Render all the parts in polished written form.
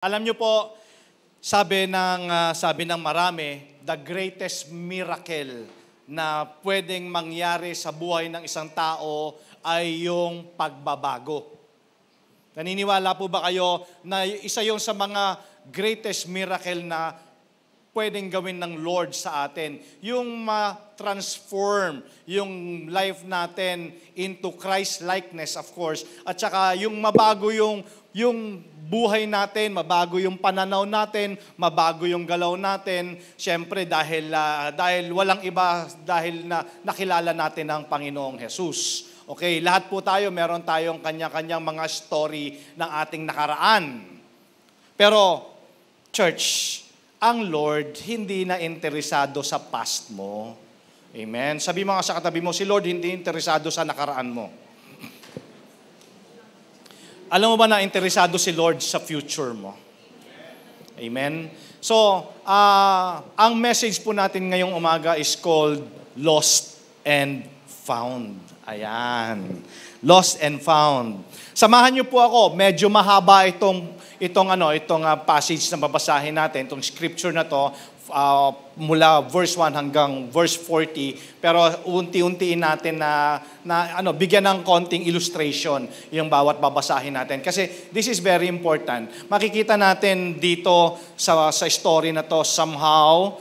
Alam niyo po, sabi ng marami, the greatest miracle na pwedeng mangyari sa buhay ng isang tao ay yung pagbabago. Naniniwala po ba kayo na isa yung sa mga greatest miracle na pwedeng gawin ng Lord sa atin? Yung ma-transform yung life natin into Christ-likeness, of course. At saka yung mabago yung buhay natin, mabago yung pananaw natin, mabago yung galaw natin. Siyempre dahil walang iba, dahil na nakilala natin ang Panginoong Jesus. Okay, lahat po tayo, meron tayong kanya-kanyang mga story ng ating nakaraan. Pero, church, ang Lord hindi na interesado sa past mo. Amen? Sabi mo nga sa katabi mo, si Lord hindi interesado sa nakaraan mo. Alam mo ba na interesado si Lord sa future mo? Amen? So, ang message po natin ngayong umaga is called Lost and Found. Ayan. Lost and Found. Samahan niyo po ako. Medyo mahaba itong passage na babasahin natin, itong scripture na to, mula verse 1 hanggang verse 40. Pero unti-untiin natin na bigyan ng konting illustration yung bawat babasahin natin. Kasi this is very important. Makikita natin dito sa story na to somehow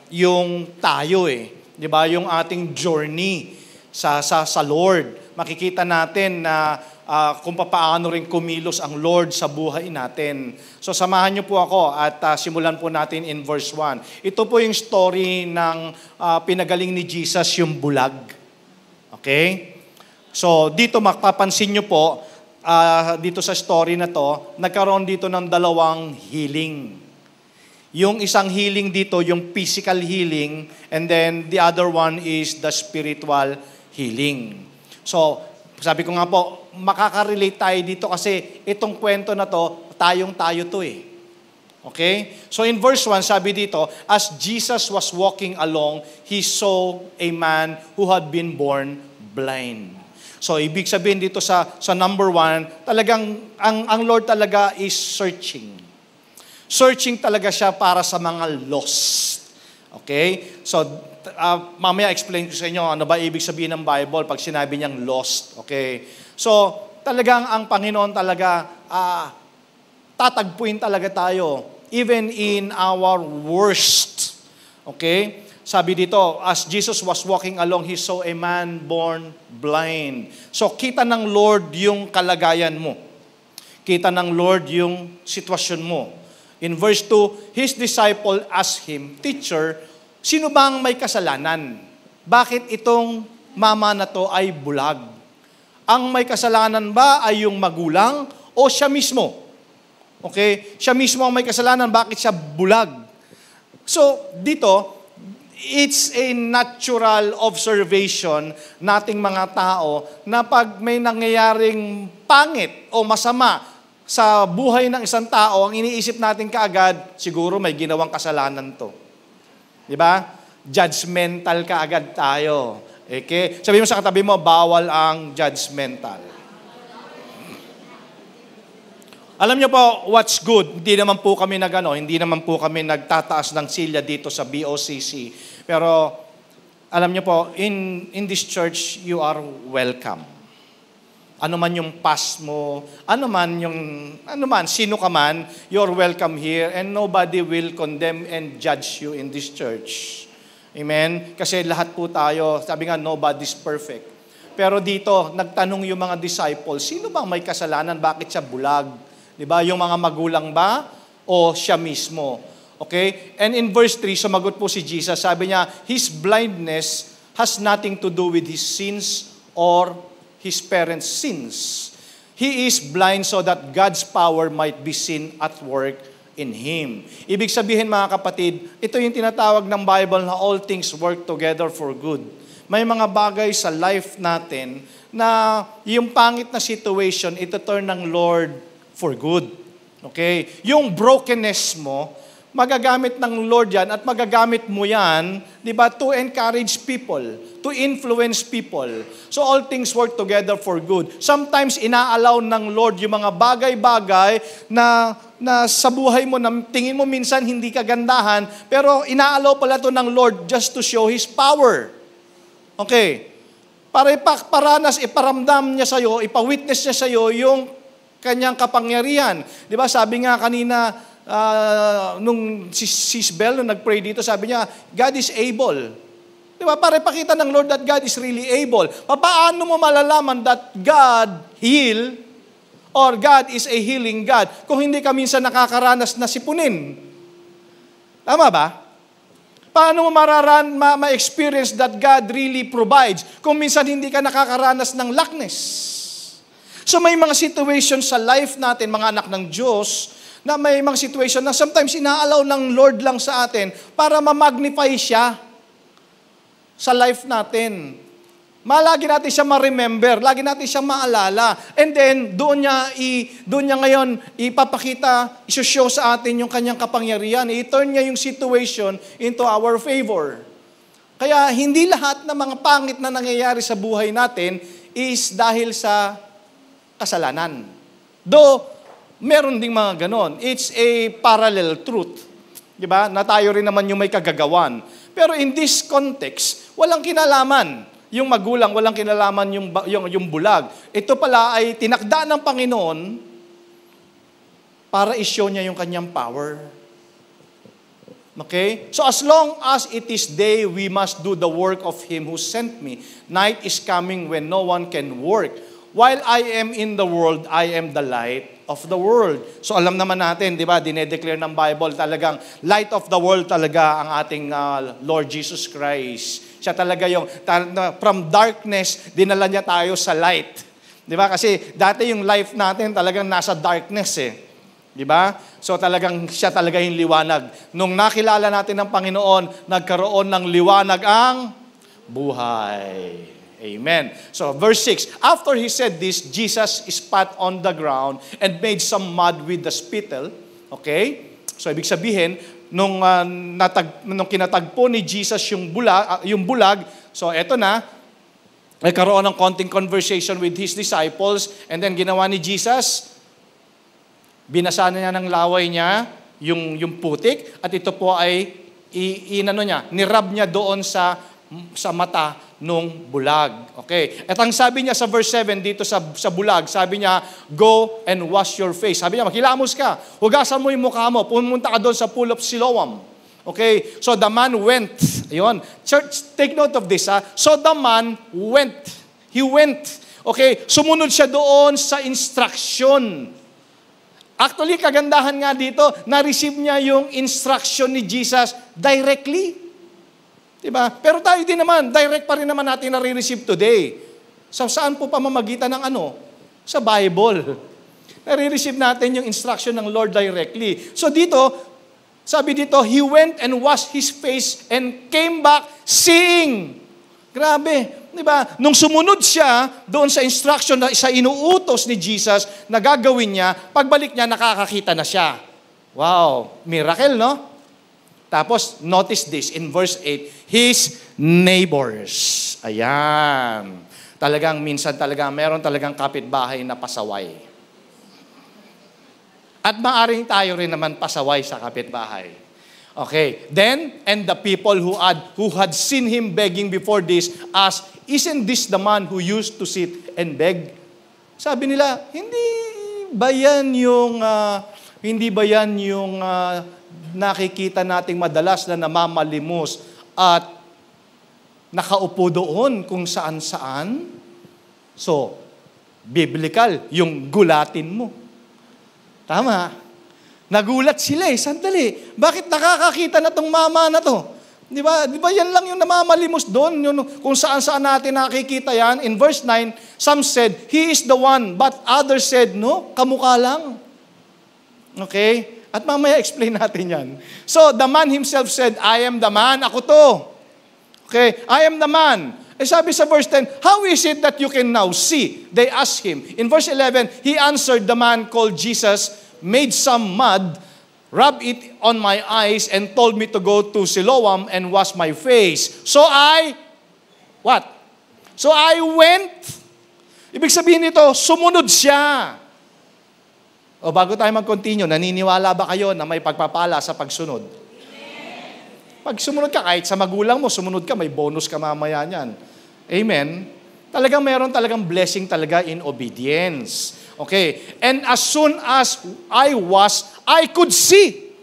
yung tayo di ba? Yung ating journey sa Lord. Makikita natin na kung paano rin kumilos ang Lord sa buhay natin. So samahan niyo po ako at simulan po natin in verse 1. Ito po yung story ng pinagaling ni Jesus, yung bulag. Okay? So dito mapapansin niyo po, dito sa story na to, nagkaroon dito ng dalawang healing. Yung isang healing dito, yung physical healing, and then the other one is the spiritual healing. So, sabi ko nga po, makaka-relate tayo dito kasi itong kwento na to, tayong-tayo to Okay? So in verse 1, sabi dito, as Jesus was walking along, he saw a man who had been born blind. So ibig sabihin dito sa number 1, talagang ang Lord talaga is searching. Searching talaga siya para sa mga lost. Okay? So mamaya explain ko sa inyo ano ba ibig sabihin ng Bible pag sinabi niyang lost. Okay? So, talagang ang Panginoon talaga, tatagpuin talaga tayo, even in our worst. Okay? Sabi dito, as Jesus was walking along, he saw a man born blind. So, kita ng Lord yung kalagayan mo. Kita ng Lord yung sitwasyon mo. In verse 2, his disciple asked him, Teacher, sino bang may kasalanan? Bakit itong mama na to ay bulag? Ang may kasalanan ba ay yung magulang o siya mismo? Okay? Siya mismo ang may kasalanan, bakit siya bulag? So, dito, it's a natural observation nating mga tao na pag may nangyayaring pangit o masama sa buhay ng isang tao, ang iniisip natin kaagad, siguro may ginawang kasalanan to. Di ba? Judgmental kaagad tayo. Okay? Sabi mo sa katabi mo, bawal ang judgmental. Alam niyo po, what's good? Hindi naman po kami nagtataas ng silya dito sa BOCC. Pero, alam niyo po, in this church, you are welcome. Ano man yung past mo, ano man, sino ka man, you're welcome here and nobody will condemn and judge you in this church. Amen? Kasi lahat po tayo, sabi nga, nobody's perfect. Pero dito, nagtanong yung mga disciples, sino bang may kasalanan? Bakit siya bulag? Diba? Yung mga magulang ba? O siya mismo? Okay? And in verse 3, sumagot po si Jesus, sabi niya, his blindness has nothing to do with his sins or his parents' sins. He is blind so that God's power might be seen at work in Him. Ibig sabihin mga kapatid, ito yung tinatawag ng Bible na all things work together for good. May mga bagay sa life natin na yung pangit na situation, ito turn ng Lord for good. Okay? Yung brokenness mo, magagamit ng Lord yan at magagamit mo yan, di ba, to encourage people, to influence people. So all things work together for good. Sometimes inaalaw ng Lord yung mga bagay-bagay na sa buhay mo, na tingin mo minsan hindi kagandahan, pero inaalaw pala to ng Lord just to show His power. Okay. Para iparanas, iparamdam niya sa'yo, ipawitness niya sa'yo yung kanyang kapangyarihan. Di ba, sabi nga kanina, nung si Bell, nung nag-pray dito, sabi niya, God is able. Di ba? Para ipakita ng Lord that God is really able. Paano mo malalaman that God heal or God is a healing God kung hindi ka minsan nakakaranas na sipunin? Tama ba? Paano mo ma-experience that God really provides kung minsan hindi ka nakakaranas ng lackness? So may mga situation sa life natin, mga anak ng Diyos, na may mga situation na sometimes inaalaw ng Lord lang sa atin para ma-magnify siya sa life natin. Lagi natin siya ma-remember, lagi natin siya maalala. And then, doon niya ngayon ipapakita, isushow sa atin yung kanyang kapangyarihan. I-turn niya yung situation into our favor. Kaya hindi lahat ng mga pangit na nangyayari sa buhay natin is dahil sa kasalanan. Though, meron ding mga ganon. It's a parallel truth. Diba? Na tayo rin naman yung may kagagawan. Pero in this context, walang kinalaman. Yung magulang, walang kinalaman yung bulag. Ito pala ay tinakda ng Panginoon para i-show niya yung kanyang power. Okay? So as long as it is day, we must do the work of Him who sent me. Night is coming when no one can work. While I am in the world, I am the light of the world. So alam naman natin, di ba, dinedeclare ng Bible talagang light of the world talaga ang ating Lord Jesus Christ. Siya talaga yung, from darkness, dinala niya tayo sa light. Di ba? Kasi dati yung life natin talagang nasa darkness eh. Di ba? So talagang siya talaga yung liwanag. Nung nakilala natin ng Panginoon, nagkaroon ng liwanag ang buhay. Amen. So, verse 6, after he said this, Jesus spat on the ground and made some mud with the spittle. Okay? So, ibig sabihin, nung kinatagpo ni Jesus yung bulag, so eto na, nagkaroon ng konting conversation with his disciples, and then ginawa ni Jesus, binasa niya ng laway niya yung putik, at ito po ay nirab niya doon sa mata nung bulag. Okay. At ang sabi niya sa verse 7 dito sa bulag, sabi niya, go and wash your face. Sabi niya, maghilamos ka. Hugasan mo yung mukha mo. Pumunta ka doon sa pool of Siloam. Okay. So the man went. Ayun. Church, take note of this. So the man went. He went. Okay. Sumunod siya doon sa instruction. Actually, kagandahan nga dito, na-receive niya yung instruction ni Jesus directly. Diba? Pero tayo din naman, direct pa rin naman natin nare-receive today. So, saan po pamamagitan ng ano? Sa Bible. Nare-receive natin yung instruction ng Lord directly. So dito, sabi dito, he went and washed his face and came back seeing. Grabe. Diba? Nung sumunod siya doon sa instruction na sa inuutos ni Jesus na gagawin niya, pagbalik niya, nakakakita na siya. Wow. Miracle, no? Tapos, notice this, in verse 8, his neighbors. Ayan. Talagang, minsan talaga, meron talagang kapitbahay na pasaway. At maaring tayo rin naman pasaway sa kapitbahay. Okay. Then, and the people who had seen him begging before this asked, isn't this the man who used to sit and beg? Sabi nila, hindi ba yan yung nakikita nating madalas na namamalimos at nakaupo doon kung saan-saan? So, biblical, yung gulatin mo. Tama. Nagulat sila Sandali, bakit nakakakita na tong mama na to? Di ba yan lang yung namamalimos doon, yung kung saan-saan natin nakikita yan. In verse 9, some said, he is the one, but others said, no, kamukha lang. Okay? At mamaya explain natin yan. So, the man himself said, I am the man, ako to. Okay? I am the man. Sabi sa verse 10, how is it that you can now see? They asked him. In verse 11, he answered, the man called Jesus, made some mud rubbed it on my eyes and told me to go to Siloam and wash my face. So I, what? So I went. Ibig sabihin nito, sumunod siya. O bago tayo mag-continue, naniniwala ba kayo na may pagpapala sa pagsunod? Pag sumunod ka, kahit sa magulang mo, sumunod ka, may bonus ka mamaya niyan. Amen? Talagang meron talagang blessing talaga in obedience. Okay? And as soon as I could see.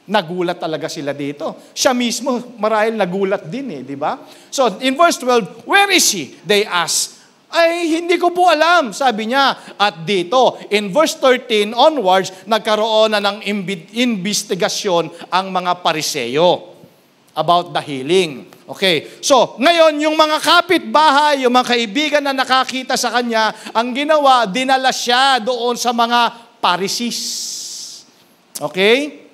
Nagulat talaga sila dito. Siya mismo, marahil nagulat din di ba? So, in verse 12, where is he? They asked. Ay, hindi ko po alam, sabi niya. At dito, in verse 13 onwards, nagkaroon na ng investigasyon ang mga Pariseo about the healing. Okay, so ngayon yung mga kapitbahay, yung mga kaibigan na nakakita sa kanya, ang ginawa, dinala siya doon sa mga Pharisees. Okay?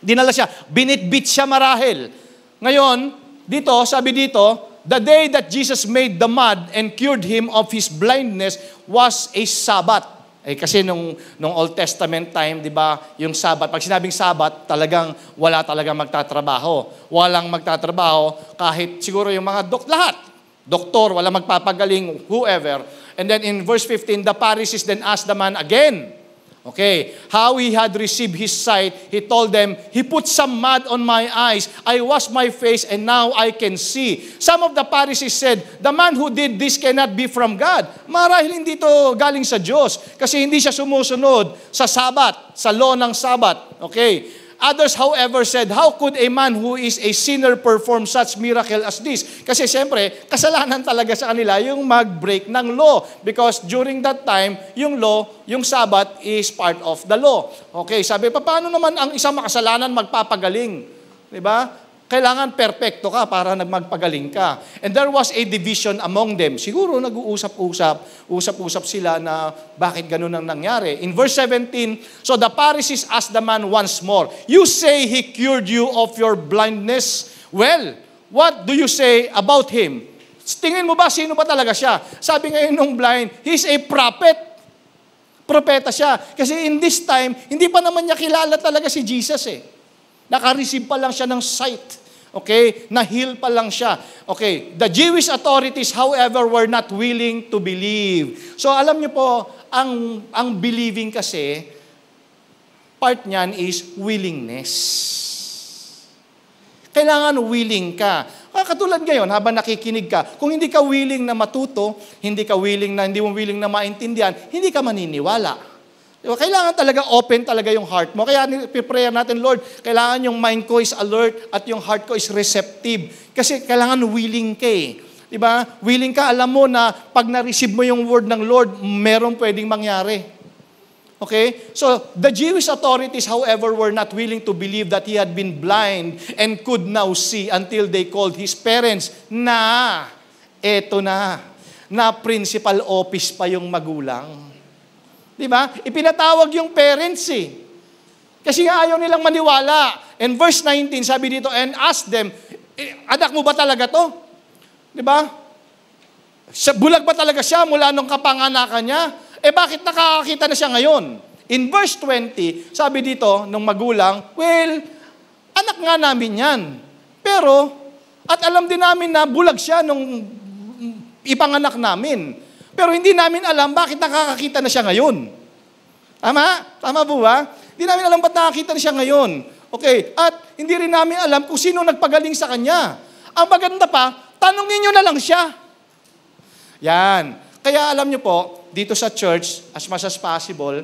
Dinala siya, binitbit siya marahil. Ngayon, dito, sabi dito, the day that Jesus made the mud and cured him of his blindness was a Sabbath. Kasi nung Old Testament time, di ba, yung Sabbath, pag sinabing Sabbath, talagang wala talagang magtatrabaho. Walang magtatrabaho kahit siguro yung mga lahat. Doktor, wala magpapagaling, whoever. And then in verse 15, the Pharisees then asked the man again, okay, how he had received his sight, he told them, he put some mud on my eyes, I washed my face, and now I can see. Some of the Pharisees said, the man who did this cannot be from God. Marahil hindi to galing sa Diyos, kasi hindi siya sumusunod sa Sabat, sa law ng Sabat. Okay. Others, however, said, how could a man who is a sinner perform such miracle as this? Kasi siyempre, kasalanan talaga sa kanila yung mag-break ng law. Because during that time, yung law, yung Sabbath is part of the law. Okay, sabi, paano naman ang isang makasalanan magpapagaling? Diba? Kailangan perfecto ka para magpagaling ka. And there was a division among them. Siguro usap-usap sila na bakit ganun ang nangyari. In verse 17, so the Pharisees asked the man once more, you say he cured you of your blindness? Well, what do you say about him? Tingin mo ba, sino ba talaga siya? Sabi ngayon nung blind, he's a prophet. Propeta siya. Kasi in this time, hindi pa naman niya kilala talaga si Jesus Naka-receive pa lang siya ng sight. Okay? Na-heal pa lang siya. Okay. The Jewish authorities, however, were not willing to believe. So, alam niyo po, ang believing kasi, part niyan is willingness. Kailangan willing ka. Katulad ngayon, habang nakikinig ka, kung hindi ka willing na matuto, hindi mo willing na maintindihan, hindi ka maniniwala. Kailangan talaga open talaga yung heart mo. Kaya prayer natin, Lord, kailangan yung mind ko is alert at yung heart ko is receptive. Kasi kailangan willing ka Diba? Willing ka, alam mo na pag na-receive mo yung word ng Lord, merong pwedeng mangyari. Okay? So, the Jewish authorities, however, were not willing to believe that he had been blind and could now see until they called his parents na principal office pa yung magulang. Diba? Ipinatawag yung parents Kasi nga ayaw nilang maniwala. And verse 19, sabi dito, and ask them, anak mo ba talaga to? Diba? Bulag ba talaga siya mula nung kapanganakan niya? Bakit nakakakita na siya ngayon? In verse 20, sabi dito, nung magulang, well, anak nga namin yan. Pero, at alam din namin na bulag siya nung ipanganak namin. Pero hindi namin alam bakit nakakakita na siya ngayon. Tama? Tama po ba? Hindi namin alam ba't nakakita na siya ngayon. Okay. At hindi rin namin alam kung sino nagpagaling sa kanya. Ang maganda pa, tanungin nyo na lang siya. Yan. Kaya alam nyo po, dito sa church, as much as possible,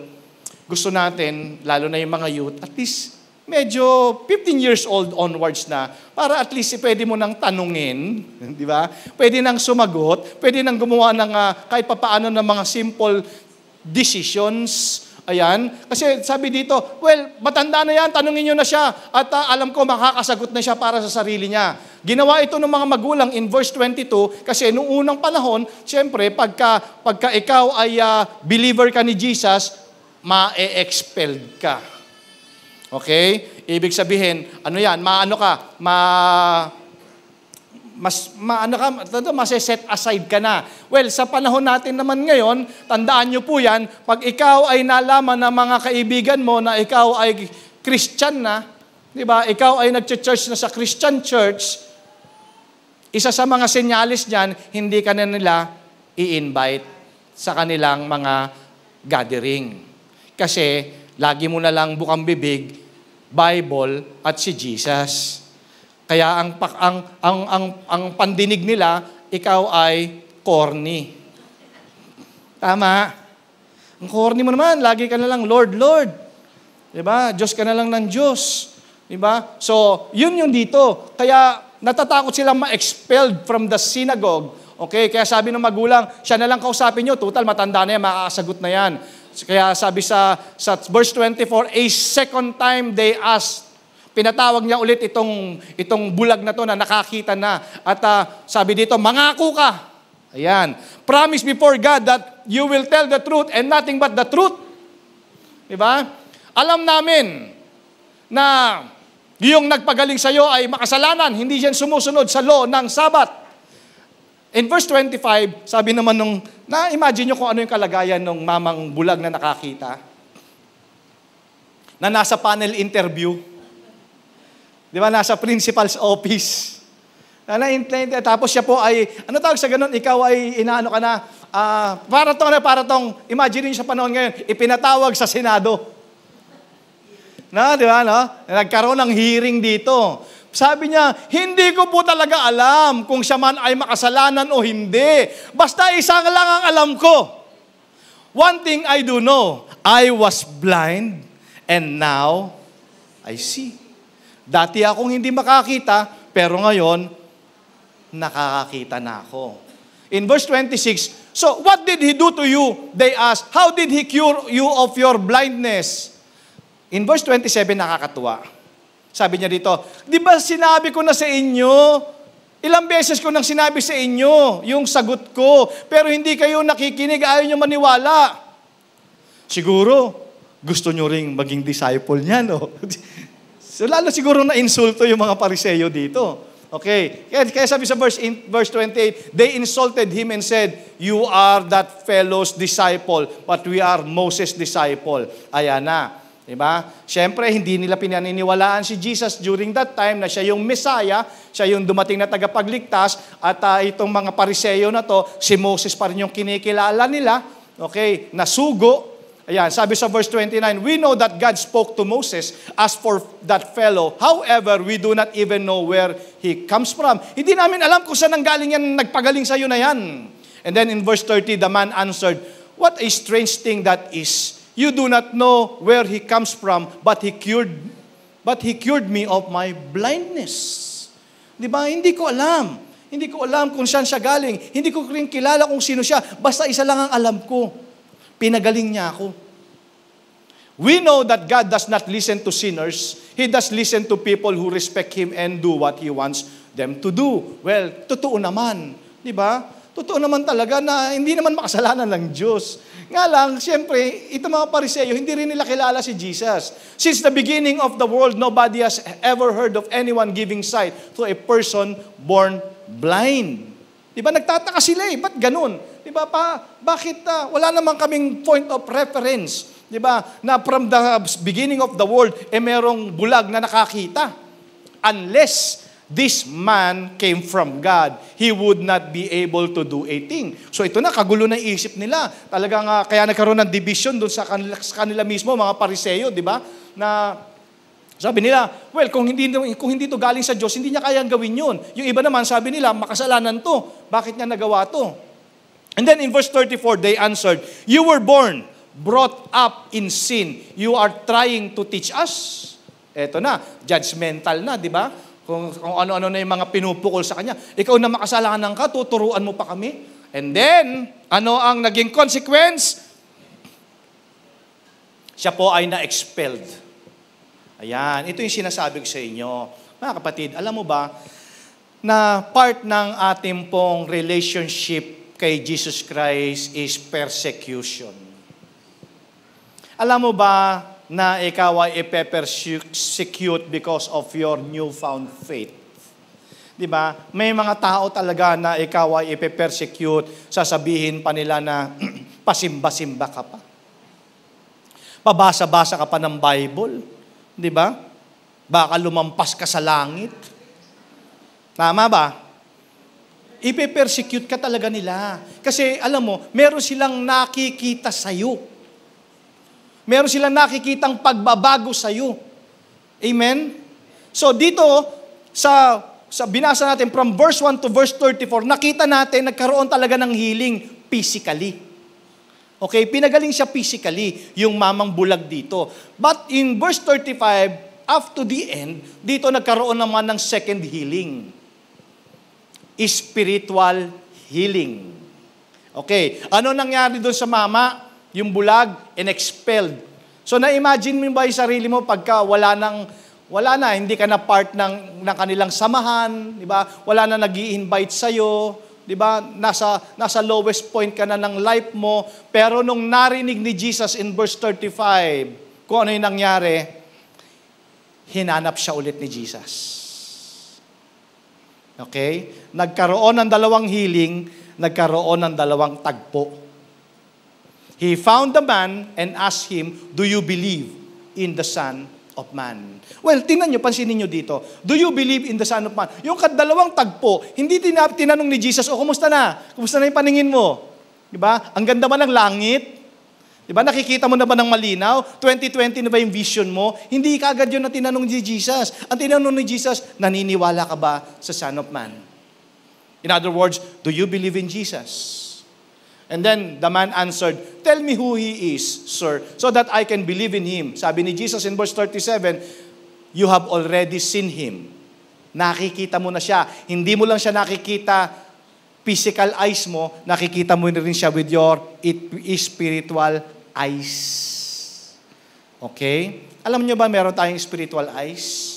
gusto natin, lalo na yung mga youth, at least medyo 15 years old onwards na, para at least pwede mo nang tanungin, di ba? Pwede nang sumagot, pwede nang gumawa ng kahit papaano ng mga simple decisions. Ayan. Kasi sabi dito, well, matanda na yan, tanungin nyo na siya. At alam ko, makakasagot na siya para sa sarili niya. Ginawa ito ng mga magulang in verse 22, kasi noong unang panahon, siyempre, pagka ikaw ay believer ka ni Jesus, ma-expelled ka. Okay? Ibig sabihin, ano yan? Mase-set aside ka na. Well, sa panahon natin naman ngayon, tandaan nyo po yan, pag ikaw ay nalaman ng mga kaibigan mo na ikaw ay Christian na, di ba? Ikaw ay nag-church na sa Christian church, isa sa mga senyalis niyan, hindi ka na nila i-invite sa kanilang mga gathering. Kasi, lagi mo na lang bukang bibig, Bible at si Jesus. Kaya ang pandinig nila, ikaw ay corny. Tama. Ang corny mo naman, lagi ka na lang, Lord, Lord. Diba? Diyos ka na lang ng Diyos. Diba? So, yun yung dito. Kaya, natatakot silang ma-expelled from the synagogue. Okay? Kaya sabi ng magulang, siya na lang kausapin nyo, total, matanda na yan, makakasagot na yan. Kaya sabi sa verse 24, a second time they asked, pinatawag niya ulit itong bulag na to na nakakita na. At sabi dito, mangako ka. Ayan. Promise before God that you will tell the truth and nothing but the truth. Diba? Alam namin na yung nagpagaling sa iyo ay makasalanan, hindi yan sumusunod sa law ng Sabat. In verse 25, sabi naman na-imagine nyo kung ano yung kalagayan ng mamang bulag na nakakita, na nasa panel interview. Di ba, nasa principal's office. Tapos siya po ay, ano tawag sa ganun, ikaw ay inaano ka na, para tong, imagine nyo sa panahon ngayon, ipinatawag sa Senado. Di ba, nagkaroon ng hearing dito. Sabi niya, hindi ko po talaga alam kung siya man ay makasalanan o hindi. Basta isang lang ang alam ko. One thing I do know, I was blind and now I see. Dati akong hindi makakita, pero ngayon, nakakakita na ako. In verse 26, so what did he do to you? They asked, how did he cure you of your blindness? In verse 27, nakakatuwa. Sabi niya dito, di ba sinabi ko na sa inyo, ilang beses ko nang sinabi sa inyo, yung sagot ko, pero hindi kayo nakikinig, ayaw nyo maniwala. Siguro, gusto nyo ring maging disciple niya, no? So, lalo siguro na-insulto yung mga Pariseyo dito. Okay, kaya sabi sa verse 28, they insulted him and said, you are that fellow's disciple, but we are Moses' disciple. Ayan na. Diba? Siyempre, hindi nila pinaniniwalaan si Jesus during that time na siya yung Messiah, siya yung dumating na tagapagligtas, at itong mga Pariseyo na to, si Moses pa rin yung kinikilala nila, okay, nasugo. Ayan, sabi sa verse 29, we know that God spoke to Moses as for that fellow. However, we do not even know where he comes from. Hindi namin alam kung saan nanggaling yan, nagpagaling sa iyo na yan. And then in verse 30, the man answered, what a strange thing that is. You do not know where he comes from, but he cured me of my blindness. Di ba? Hindi ko alam. Hindi ko alam kung saan siya galing. Hindi ko rin kilala kung sino siya. Basta isa lang ang alam ko. Pinagaling niya ako. We know that God does not listen to sinners. He does listen to people who respect Him and do what He wants them to do. Well, totoo naman. Di ba? Totoo naman talaga na hindi naman makasalanan ng Diyos. Nga lang, siyempre, itong mga Pariseyo, hindi rin nila kilala si Jesus. Since the beginning of the world, nobody has ever heard of anyone giving sight to a person born blind. Diba, nagtataka sila eh, ba't ganun? Diba, bakit wala naman kaming point of reference? Diba, na from the beginning of the world, merong bulag na nakakita. Unless this man came from God, he would not be able to do a thing. So ito na, kagulo na isip nila. Talagang kaya nagkaroon ng division doon sa kanila mismo, mga Pariseyo, di ba? Na sabi nila, well, kung hindi to galing sa Diyos, hindi niya kayang gawin yun. Yung iba naman, sabi nila, makasalanan to. Bakit niya nagawa to? And then in verse 34, they answered, you were brought up in sin. You are trying to teach us. Eto na, judgmental na, di ba? Kung ano-ano na yung mga pinupukol sa kanya. Ikaw na makasalanan ka, tuturuan mo pa kami. And then, ano ang naging consequence? Siya po ay na-expelled. Ayan, ito yung sinasabi ko sa inyo. Mga kapatid, alam mo ba, na part ng ating pong relationship kay Jesus Christ is persecution. Alam mo ba, na ikaw ay ipe-persecute because of your newfound faith. Diba? May mga tao talaga na ikaw ay ipe-persecute, sasabihin pa nila na pasimba-simba ka pa. Pabasa-basa ka pa ng Bible. Di ba? Baka lumampas ka sa langit. Tama ba? Ipe-persecute ka talaga nila. Kasi alam mo, meron silang nakikita sa'yo. Meron silang nakikitang pagbabago sa'yo. Amen? So dito, sa binasa natin from verse 1 to verse 34, nakita natin nagkaroon talaga ng healing physically. Okay, pinagaling siya physically, yung mamang bulag dito. But in verse 35, up to the end, dito nagkaroon naman ng second healing. Spiritual healing. Okay, ano nangyari doon sa mama? Yung bulag, and-expelled. So na-imagine mo ba yung sarili mo pagka wala na, hindi ka na part ng kanilang samahan, di ba? Wala na nag-i-invite sa'yo, di ba? Nasa lowest point ka na ng life mo, pero nung narinig ni Jesus in verse 35, kung ano yung nangyari, hinanap siya ulit ni Jesus. Okay? Nagkaroon ng dalawang healing, nagkaroon ng dalawang tagpo. He found the man and asked him, "Do you believe in the Son of Man?" Well, tingnan nyo, pansinin nyo dito. Do you believe in the Son of Man? Yung dalawang tagpo, hindi tinanong ni Jesus, kumusta na? Kumusta na yung paningin mo? Diba? Ang ganda ba ng langit? Diba? Nakikita mo na ba ng malinaw? 2020 na ba yung vision mo? Hindi kaagad yun na tinanong ni Jesus. Ang tinanong ni Jesus, naniniwala ka ba sa Son of Man? In other words, do you believe in Jesus? And then the man answered, "Tell me who He is, sir, so that I can believe in Him." Sabi ni Jesus in verse 37, "You have already seen Him." Nakikita mo na siya. Hindi mo lang siya nakikita physical eyes mo, nakikita mo rin siya with your spiritual eyes. Okay? Alam niyo ba meron tayong spiritual eyes?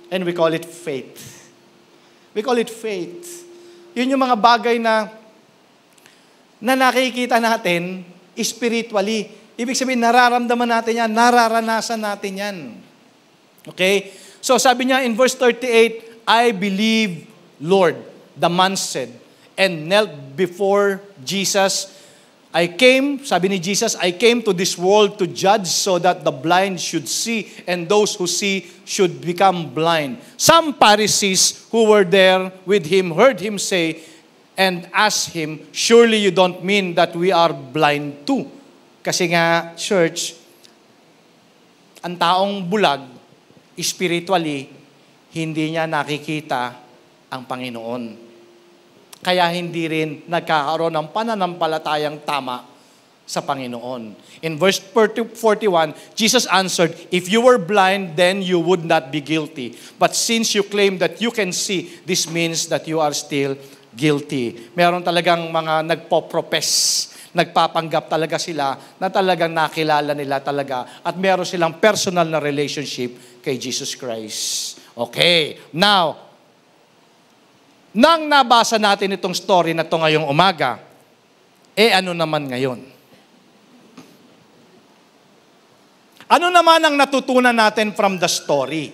And we call it faith. We call it faith. Yun yung mga bagay na nakikita natin spiritually. Ibig sabihin, nararamdaman natin yan, nararanasan natin yan. Okay? So sabi niya in verse 38, "I believe, Lord," the man said, and knelt before Jesus. Sabi ni Jesus, "I came to this world to judge so that the blind should see and those who see should become blind." Some Pharisees who were there with him heard him say and asked him, "Surely you don't mean that we are blind too?" Kasi nga, church, ang taong bulag, spiritually, hindi niya nakikita ang Panginoon. Kaya hindi rin nagkakaroon ng pananampalatayang tama sa Panginoon. In verse 41, Jesus answered, "If you were blind, then you would not be guilty. But since you claim that you can see, this means that you are still guilty." Meron talagang mga nagpo-profess, nagpapanggap talaga sila na talagang nakilala nila talaga at meron silang personal na relationship kay Jesus Christ. Okay, now, nang nabasa natin itong story na ito ngayong umaga, ano naman ngayon? Ano naman ang natutunan natin from the story?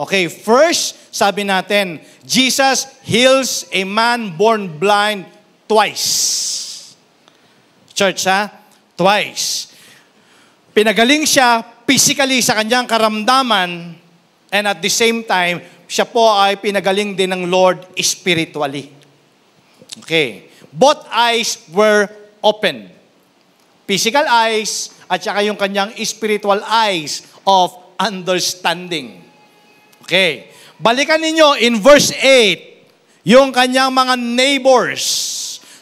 Okay, first, sabi natin, Jesus heals a man born blind twice. Church, twice. Pinagaling siya physically sa kanyang karamdaman and at the same time, siya po ay pinagaling din ng Lord spiritually. Okay. Both eyes were opened. Physical eyes at saka yung kanyang spiritual eyes of understanding. Okay. Balikan ninyo in verse 8, yung kanyang mga neighbors.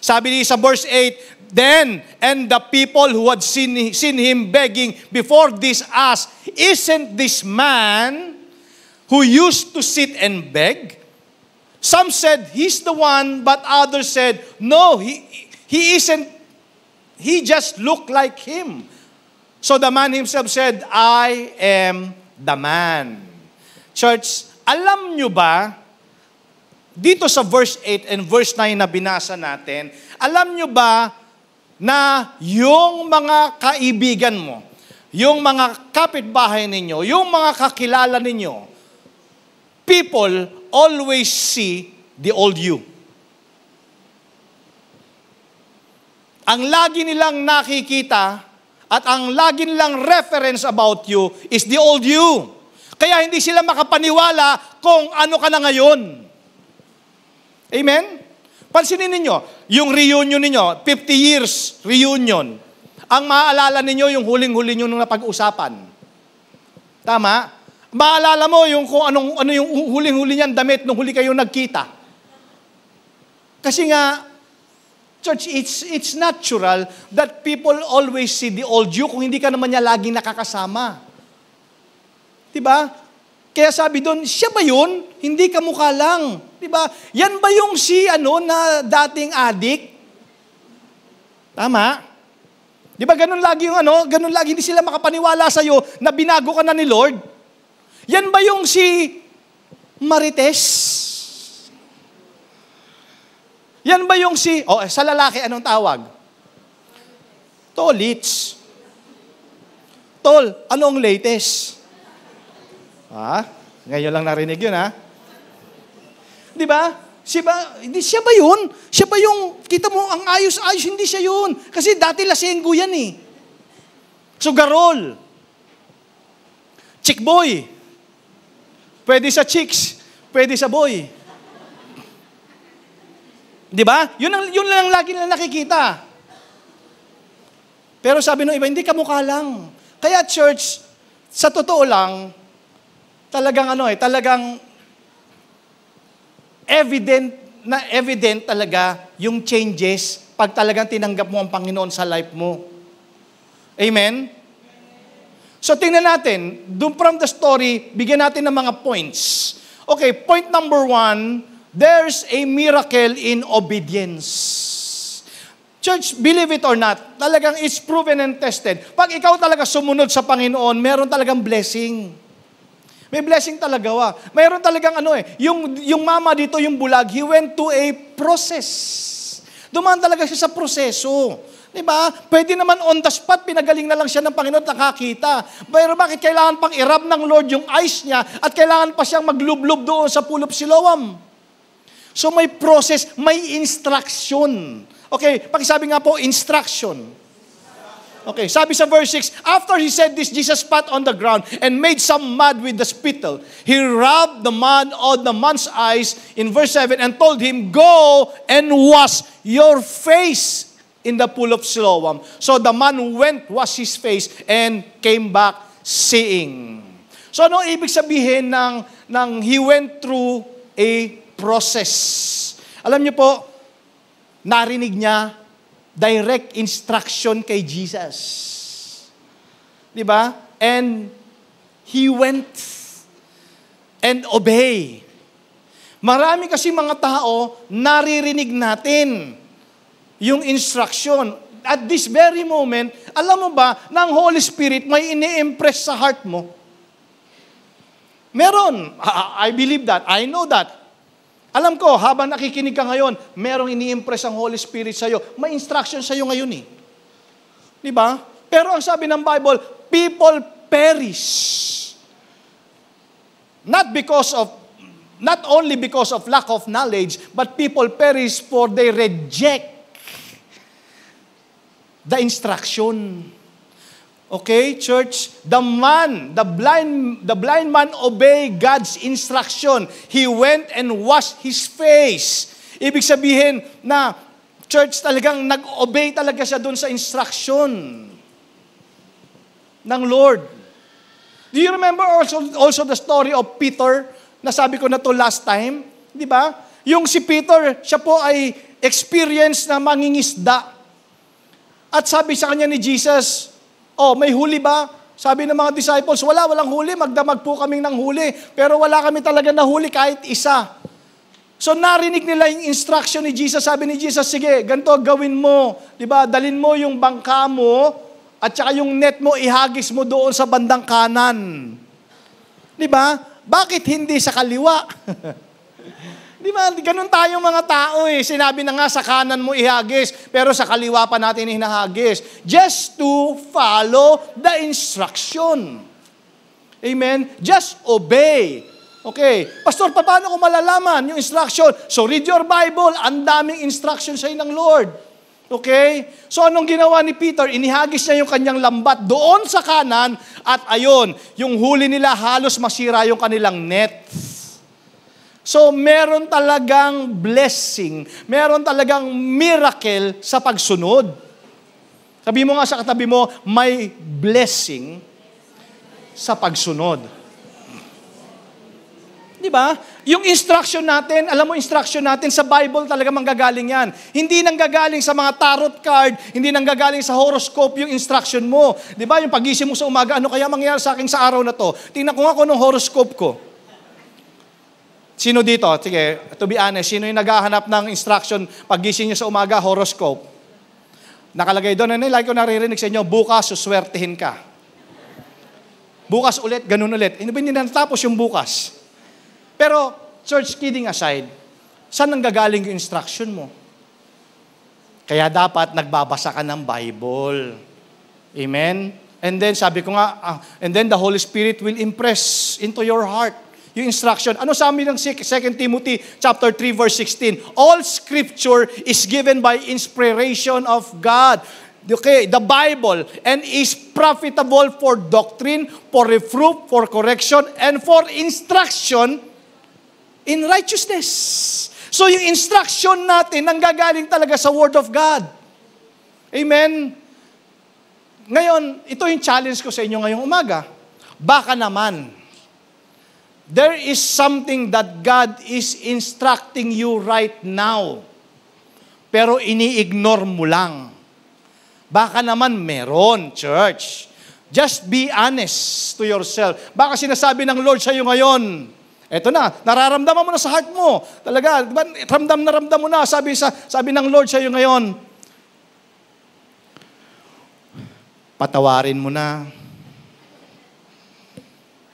Sabi niya sa verse 8, "Then, and the people who had seen him begging before this asked, 'Isn't this man who used to sit and beg?' Some said, 'He's the one,' but others said, 'No, he isn't. He just looked like him.' So the man himself said, 'I am the man.'" Church, alam nyo ba, dito sa verse 8 and verse 9 na binasa natin, alam nyo ba na yung mga kaibigan mo, yung mga kapitbahay ninyo, yung mga kakilala ninyo, people always see the old you. Ang lagi nilang nakikita At ang lagi nilang reference about you is the old you. Kaya hindi sila makapaniwala kung ano ka na ngayon. Amen? Pansinin ninyo, yung reunion ninyo, 50 years reunion, ang maaalala ninyo yung huling-huli nyo nung napag-usapan. Tama? Maalala mo yung kung ano yung huling-huli niyan damit nung huli kayo nagkita. Kasi nga, church, it's natural that people always see the old you kung hindi ka naman niya laging nakakasama. Diba? Kaya sabi doon, siya ba yun? Hindi ka mukha lang. Diba? Yan ba yung na dating addict? Tama? Diba ganun lagi yung ganun lagi hindi sila makapaniwala sa'yo na binago ka na ni Lord? Yan ba yung si Marites? Yan ba yung sa lalaki, anong tawag? Tolits. Tol, anong latest? Ngayon lang narinig yun, Di ba? Siya ba yun? Siya ba yung, kita mo, ang ayos-ayos, hindi siya yun. Kasi dati lasenggo yan Sugarol. Chick boy. Pwede sa chicks, pwede sa boy. Di ba? Yun lang lagi nila nakikita. Pero sabi ng iba, hindi ka mukha lang. Kaya church, sa totoo lang, talagang talagang evident talaga yung changes pag talagang tinanggap mo ang Panginoon sa life mo. Amen? So tingnan natin, doon from the story, bigyan natin ng mga points. Okay, point number 1, there's a miracle in obedience. Church, believe it or not, talagang it's proven and tested. Pag ikaw talaga sumunod sa Panginoon, meron talagang blessing. May blessing talaga. Mayroon talagang yung mama dito, yung bulag, he went to a process. Dumaan talaga siya sa proseso. Diba? Pwede naman on the spot, pinagaling na lang siya ng Panginoon at nakakita. Pero bakit kailangan pang i-rub ng Lord yung eyes niya at kailangan pa siyang maglublob doon sa Pool of Siloam? So may process, may instruction. Okay, pakisabi nga po, instruction. Okay, sabi sa verse 6, after he said this, Jesus spat on the ground and made some mud with the spittle. He rubbed the mud on the man's eyes in verse 7 and told him, go and wash your face in the Pool of Siloam. So the man went, washed his face, and came back seeing. So ano ibig sabihin ng he went through a process? Alam niyo po, narinig niya direct instruction kay Jesus. Di ba? And he went and obey. Marami kasi mga tao, naririnig natin yung instruction. At this very moment, alam mo ba, ng Holy Spirit may ini-impress sa heart mo? Meron. I believe that. I know that. Alam ko, habang nakikinig ka ngayon, merong ini-impress ang Holy Spirit sa'yo. May instruction sa'yo ngayon Di ba? Pero ang sabi ng Bible, people perish. Not only because of lack of knowledge, but people perish for they reject the instruction. Okay, church? The blind man obeyed God's instruction. He went and washed his face. Ibig sabihin na, church, talagang nag-obey talaga siya doon sa instruction ng Lord. Do you remember also the story of Peter? Nasabi ko na to last time. Di ba? Yung si Peter, siya po ay experience na mangingisda. At sabi sa kanya ni Jesus, may huli ba? Sabi ng mga disciples, walang huli, magdamag po kaming ng huli. Pero wala kami talaga nahuli kahit isa. So narinig nila yung instruction ni Jesus. Sabi ni Jesus, sige, ganito gawin mo. Diba? Dalin mo yung bangka mo at saka yung net mo, ihagis mo doon sa bandang kanan. Diba? Bakit hindi sa kaliwa? Diba? Ganun tayong mga tao Sinabi na nga sa kanan mo ihagis, pero sa kaliwa pa natin hinahagis. Just to follow the instruction. Amen? Just obey. Okay. Pastor, paano ko malalaman yung instruction? So read your Bible. Ang daming instruction sa'yo ng Lord. Okay? So anong ginawa ni Peter? Inihagis niya yung kanyang lambat doon sa kanan at ayon, yung huli nila halos masira yung kanilang net. So meron talagang blessing, meron talagang miracle sa pagsunod. Sabi mo nga sa katabi mo, may blessing sa pagsunod. Di ba? Yung instruction natin, alam mo instruction natin sa Bible talaga manggagaling yan. Hindi nanggagaling sa mga tarot card, hindi nanggagaling sa horoscope yung instruction mo. Di ba? Yung pagising mo sa umaga, ano kaya mangyayari sa akin sa araw na to? Tingnan ko nga kung anong horoscope ko. Sino dito? Sige, to be honest, sino yung naghahanap ng instruction pagising niyo sa umaga, horoscope? Nakalagay doon, like ko naririnig sa inyo, bukas suswertehin ka. Bukas ulit, ganun ulit. Hindi natapos yung bukas. Pero, church, kidding aside, saan nanggagaling yung instruction mo? Kaya dapat nagbabasa ka ng Bible. Amen? And then, sabi ko nga, and then the Holy Spirit will impress into your heart yung instruction. Ano sabi ng 2 Timothy chapter 3, verse 16? All Scripture is given by inspiration of God. Okay, the Bible, and is profitable for doctrine, for reproof, for correction, and for instruction in righteousness. So yung instruction natin nanggagaling talaga sa Word of God. Amen? Ngayon, ito yung challenge ko sa inyo ngayong umaga. Baka naman, there is something that God is instructing you right now, pero ini-ignore mo lang. Baka naman meron, church. Just be honest to yourself. Baka sinasabi ng Lord sa iyo ngayon, eto na, nararamdaman mo na sa heart mo. Talaga, diba, ramdam mo na. Sabi ng Lord sa iyo ngayon, patawarin mo na.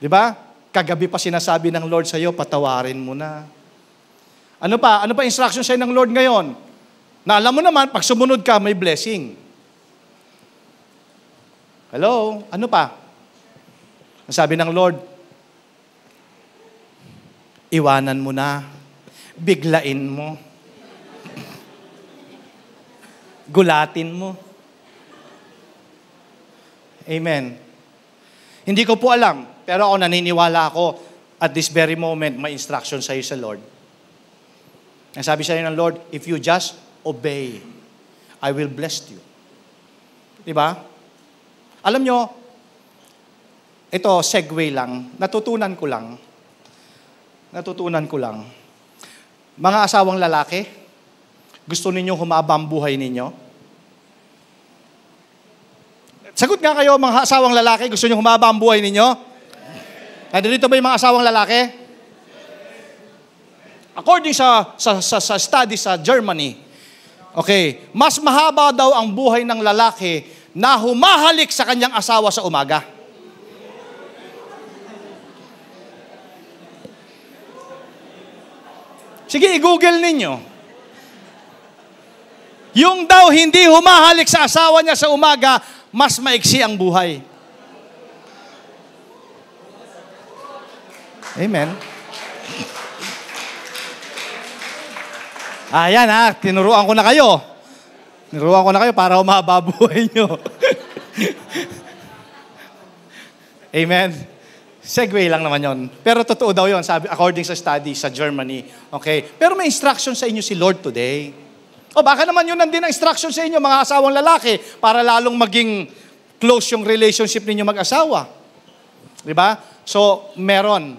Di ba? Kagabi pa sinasabi ng Lord sa iyo, patawarin mo na. Ano pa? Ano pa instruction sa ng Lord ngayon? Na alam mo naman, pag sumunod ka, may blessing. Hello? Ano pa? Sabi ng Lord, iwanan mo na. Biglain mo. Gulatin mo. Amen. Hindi ko po alam, pero ako naniniwala ako at this very moment may instruction sa iyo sa Lord. Ang sabi sa iyo ng Lord, if you just obey, I will bless you. Diba? Alam nyo, ito, segue lang. Natutunan ko lang. Mga asawang lalaki, gusto ninyo humaba ang buhay ninyo? Sagot nga kayo, mga asawang lalaki, gusto niyo humaba ang buhay ninyo? Nandito ba yung mga asawang lalaki? According sa study sa Germany, okay, mas mahaba daw ang buhay ng lalaki na humahalik sa kanyang asawa sa umaga. Sige, i-google ninyo. Yung daw hindi humahalik sa asawa niya sa umaga, mas maiksi ang buhay. Amen. Ayan ha, tinuruan ko na kayo. Para humaba buhay nyo. Amen. Segue lang naman yon. Pero totoo daw yon, sabi, according sa study sa Germany. Okay? Pero may instruction sa inyo si Lord today. O baka naman yun nandun ang instruction sa inyo, mga asawang lalaki, para lalong maging close yung relationship ninyo mag-asawa. Diba? So, meron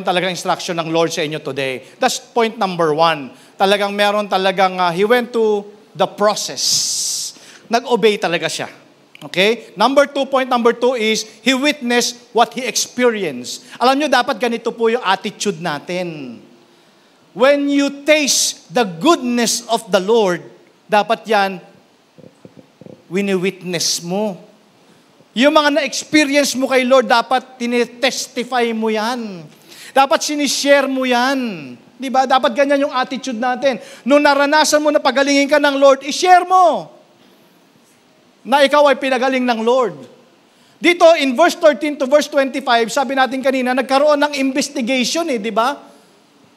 talagang instruction ng Lord sa inyo today. That's point number 1. Talagang meron talagang, he went to the process. Nag-obey talaga siya. Okay? Point number 2 is, he witnessed what he experienced. Alam nyo, dapat ganito po yung attitude natin. When you taste the goodness of the Lord, dapat yan, wini-witness mo. Yung mga na-experience mo kay Lord, dapat tinitestify mo yan. Dapat sinishare mo yan. Diba? Dapat ganyan yung attitude natin. Nung naranasan mo na pagalingin ka ng Lord, i-share mo na ikaw ay pinagaling ng Lord. Dito, in verse 13 to verse 25, sabi natin kanina, nagkaroon ng investigation di ba?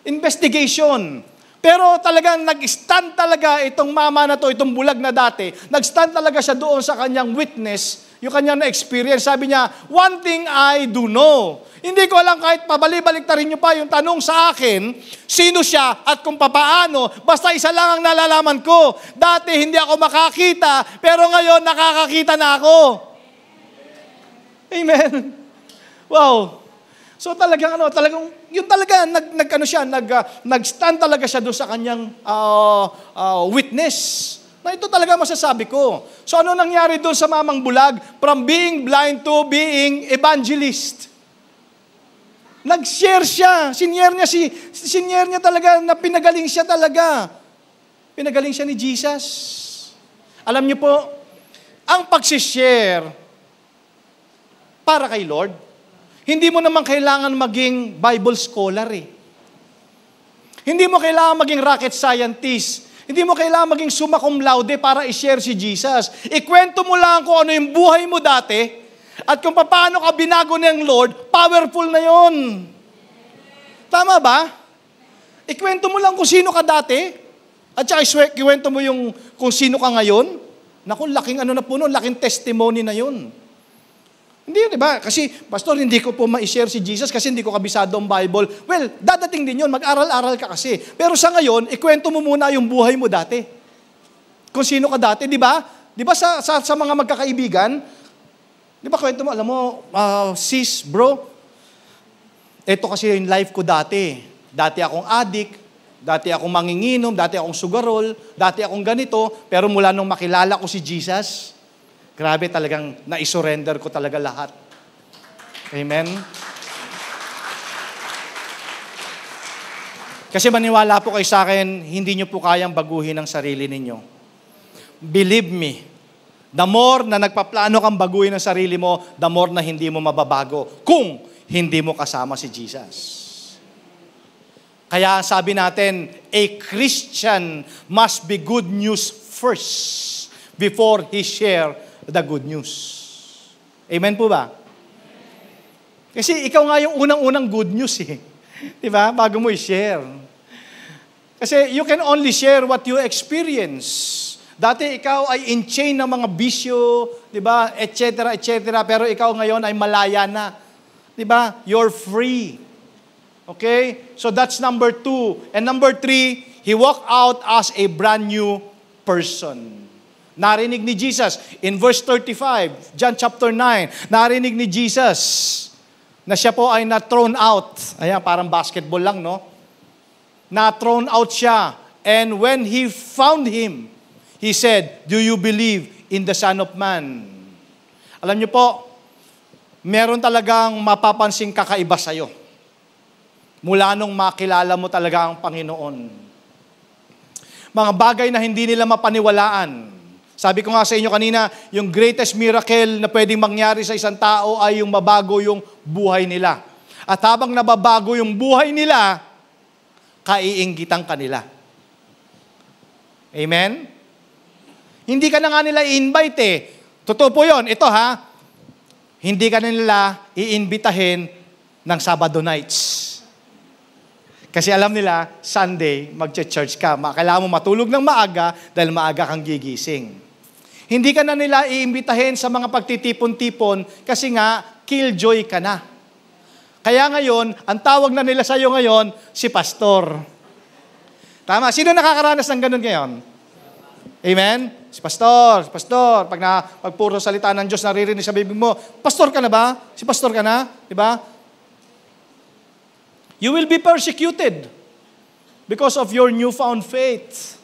Investigation. Pero talagang nag-stand talaga itong mama na to, itong bulag na dati, nag-stand talaga siya doon sa kanyang witness, yung kanyang na-experience. Sabi niya, one thing I do know. Hindi ko alam kahit pabalik-baliktarin niyo pa yung tanong sa akin, sino siya at kung papaano, basta isa lang ang nalalaman ko. Dati hindi ako makakita, pero ngayon nakakakita na ako. Amen. Wow. So talagang yun talaga nag-stand talaga siya doon sa kanyang witness. Na ito talaga masasabi ko. So ano nangyari doon sa mamang bulag? From being blind to being evangelist. Nag-share siya. Sinyer niya talaga na pinagaling siya talaga. Pinagaling siya ni Jesus. Alam niyo po, ang pag-share para kay Lord, hindi mo naman kailangan maging Bible scholar eh. Hindi mo kailangan maging rocket scientist. Hindi mo kailangan maging summa cum laude para i-share si Jesus. Ikwento mo lang kung ano yung buhay mo dati at kung paano ka binago ng Lord, powerful na yon. Tama ba? Ikwento mo lang kung sino ka dati at saka ikwento mo yung kung sino ka ngayon. Naku, laking ano na po nun, laking testimony na yun. Hindi, di ba? Kasi, Pastor, hindi ko po ma-share si Jesus kasi hindi ko kabisado ang Bible. Well, dadating din yun. Mag-aral-aral ka kasi. Pero sa ngayon, ikwento mo muna yung buhay mo dati. Kung sino ka dati, di ba? Di ba sa mga magkakaibigan, di ba kwento mo, alam mo, sis, bro, eto kasi yung life ko dati. Dati akong addict, dati akong manginginom, dati akong sugarol, dati akong ganito, pero mula nung makilala ko si Jesus, grabe talagang na-surrender ko talaga lahat. Amen? Kasi maniwala po kayo sa akin, hindi nyo po kayang baguhin ang sarili ninyo. Believe me, the more na nagpaplano kang baguhin ang sarili mo, the more na hindi mo mababago kung hindi mo kasama si Jesus. Kaya sabi natin, a Christian must be good news first before he share the good news. Amen po ba? Kasi ikaw nga yung unang-unang good news eh. Di ba? Bago mo i-share. Kasi you can only share what you experience. Dati ikaw ay in chain ng mga bisyo, di ba? Et cetera, et cetera. Pero ikaw ngayon ay malaya na. Di ba? You're free. Okay? So that's number 2. And number 3, he walked out as a brand new person. Narinig ni Jesus in verse 35, John chapter 9, narinig ni Jesus na siya po ay na-thrown out. Ayan, parang basketball lang, no? Na-thrown out siya. And when he found him, he said, "Do you believe in the Son of Man?" Alam niyo po, meron talagang mapapansing kakaiba sa'yo. Mula nung makilala mo talaga ang Panginoon. Mga bagay na hindi nila mapaniwalaan. Sabi ko nga sa inyo kanina, yung greatest miracle na pwedeng mangyari sa isang tao ay yung mabago yung buhay nila. At habang nababago yung buhay nila, kaiinggitan kanila. Amen? Hindi ka na nga nila i-invite eh. Totoo po yun. Ito ha, hindi ka na nila i-invitahin ng Sabado nights. Kasi alam nila, Sunday, mag-church ka. Kailangan mo matulog ng maaga dahil maaga kang gigising. Hindi ka na nila iimbitahin sa mga pagtitipon-tipon kasi nga, killjoy ka na. Kaya ngayon, ang tawag na nila sa iyo ngayon, si pastor. Tama? Sino nakakaranas ng ganun ngayon? Amen? Si pastor. Pag puro salita ng Diyos naririnig sa bibig mo, pastor ka na ba? Si pastor ka na? Diba? You will be persecuted because of your newfound faith.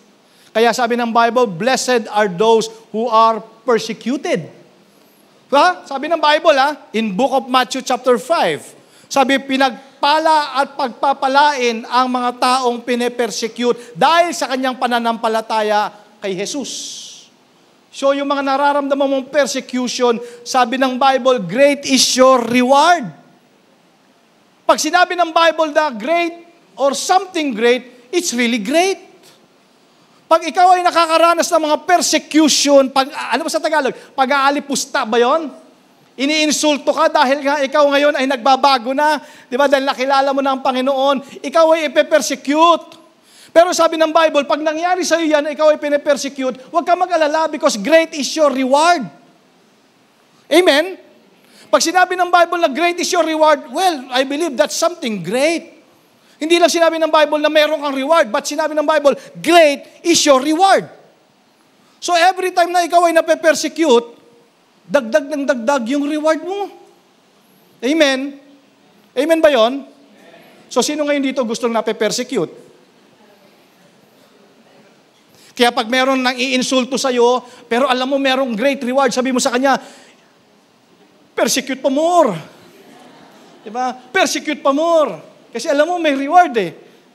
Kaya sabi ng Bible, blessed are those who are persecuted. Ha? Sabi ng Bible, in Book of Matthew chapter 5, sabi, pinagpala at pagpapalain ang mga taong pine-persecute dahil sa kanyang pananampalataya kay Jesus. So yung mga nararamdaman mong persecution, sabi ng Bible, great is your reward. Pag sinabi ng Bible na great or something great, it's really great. Pag ikaw ay nakakaranas ng mga persecution, ano ba sa Tagalog? Pag-aalipusta ba yun? Iniinsulto ka dahil nga ikaw ngayon ay nagbabago na. Di ba? Dahil nakilala mo na ang Panginoon, ikaw ay ipe-persecute. Pero sabi ng Bible, pag nangyari sa iyo yan, ikaw ay pinipersecute, huwag ka mag-alala because great is your reward. Amen? Pag sinabi ng Bible na great is your reward, well, I believe that's something great. Hindi lang sinabi ng Bible na meron kang reward, but sinabi ng Bible, great is your reward. So every time na ikaw ay nape-persecute, dagdag ng dagdag yung reward mo. Amen? Amen ba yon? So sino ngayon dito gustong nape-persecute? Kaya pag meron nang iinsulto sa'yo, pero alam mo merong great reward, sabi mo sa kanya, persecute pa more. Diba? Persecute pa more. Kasi alam mo may reward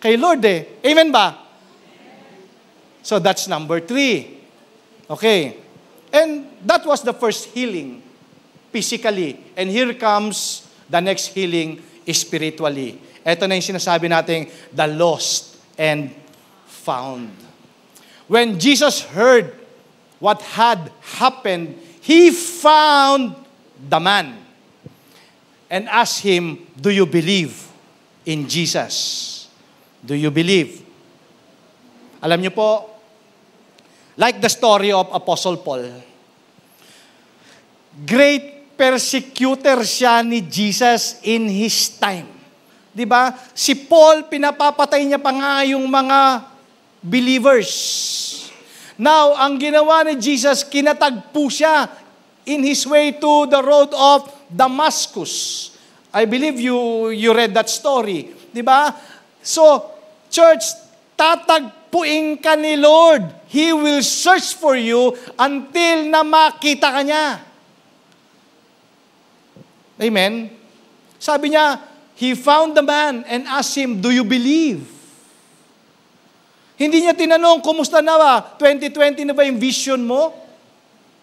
kay Lord Amen ba? So that's number 3. Okay. And that was the first healing, physically. And here comes the next healing, spiritually. Ito na yung sinasabi natin, the lost and found. When Jesus heard what had happened, He found the man and asked him, do you believe in Jesus? Do you believe? Alam niyo po, like the story of Apostle Paul, great persecutor siya ni Jesus in his time. Diba? Si Paul, pinapapatay niya pa nga yung mga believers. Now, ang ginawa ni Jesus, kinatagpo siya in his way to the road of Damascus. I believe you read that story. Diba? So, church, tatagpuin ka ni Lord. He will search for you until na makita ka niya. Amen? Sabi niya, He found the man and asked him, do you believe? Hindi niya tinanong, kumusta na ba? 2020 na ba yung vision mo?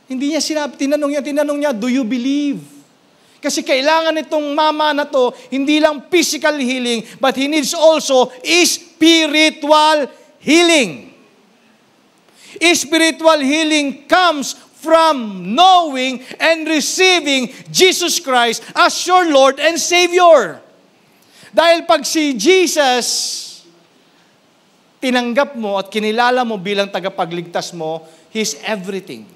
Hindi niya tinanong niya, do you believe? Kasi kailangan itong mama na to, hindi lang physical healing, but he needs also spiritual healing. Spiritual healing comes from knowing and receiving Jesus Christ as your Lord and Savior. Dahil pag si Jesus tinanggap mo at kinilala mo bilang tagapagligtas mo, He's everything.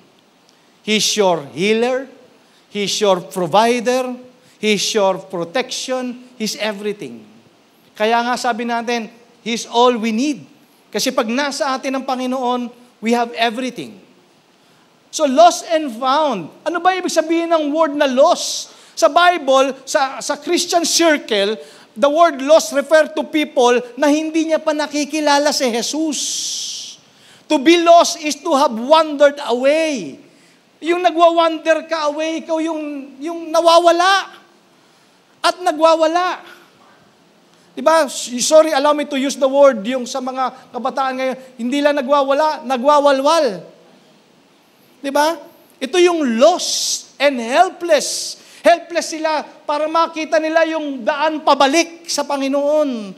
He's your healer, He's your provider, He's your protection, He's everything. Kaya nga sabi natin, He's all we need. Kasi pag nasa atin ang Panginoon, we have everything. So lost and found. Ano ba ibig sabihin ng word na lost? Sa Bible, sa Christian circle, the word lost refer to people na hindi niya pa nakikilala si Jesus. To be lost is to have wandered away. Yung nagwa-wander ka away, ikaw yung nawawala. At nagwawala. Diba? Sorry, allow me to use the word yung sa mga kabataan ngayon. Hindi lang nagwawala, nagwawalwal. Diba? Ito yung lost and helpless. Helpless sila para makita nila yung daan pabalik sa Panginoon.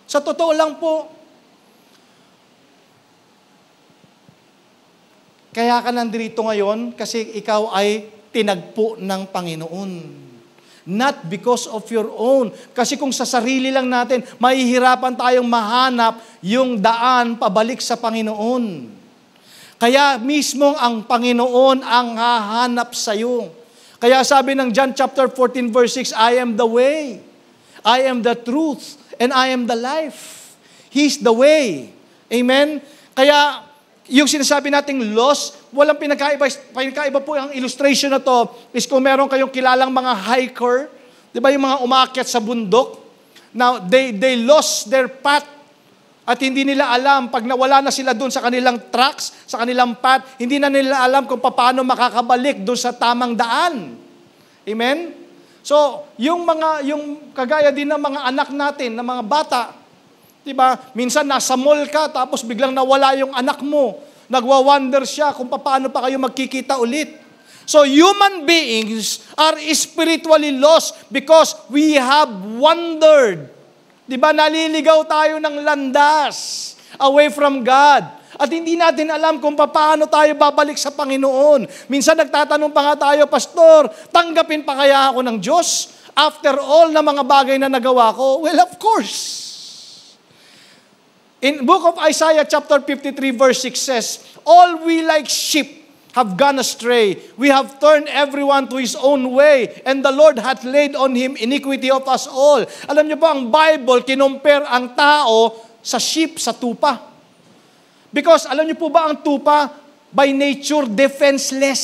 Sa totoo lang po. Kaya ka nandito ngayon kasi ikaw ay tinagpo ng Panginoon. Not because of your own. Kasi kung sa sarili lang natin, mahihirapan tayong mahanap yung daan pabalik sa Panginoon. Kaya mismo ang Panginoon ang hahanap sa iyo. Kaya sabi ng John chapter 14 verse 6, I am the way, I am the truth, and I am the life. He's the way. Amen? Kaya yung sinasabi nating lost, walang pinagkaiba. Pinagkaiba po ang illustration na to is kung meron kayong kilalang mga hiker, di ba yung mga umakyat sa bundok? Now, they lost their path at hindi nila alam, pag nawala na sila doon sa kanilang tracks, sa kanilang path, hindi na nila alam kung paano makakabalik doon sa tamang daan. Amen? So, yung kagaya din ng mga anak natin, ng mga bata, diba? Minsan nasa mall ka, tapos biglang nawala yung anak mo. Nagwa-wonder siya kung paano pa kayo magkikita ulit. So, human beings are spiritually lost because we have wandered. Diba, naliligaw tayo ng landas away from God. At hindi natin alam kung paano tayo babalik sa Panginoon. Minsan nagtatanong pa nga tayo, Pastor, tanggapin pa kaya ako ng Diyos after all na mga bagay na nagawa ko? Well, of course. In book of Isaiah chapter 53 verse 6 says, all we like sheep have gone astray. We have turned everyone to his own way, and the Lord hath laid on him iniquity of us all. Alam niyo ba, ang Bible, kinumpare ang tao sa sheep, sa tupa. Because alam niyo po ba, ang tupa, by nature, defenseless.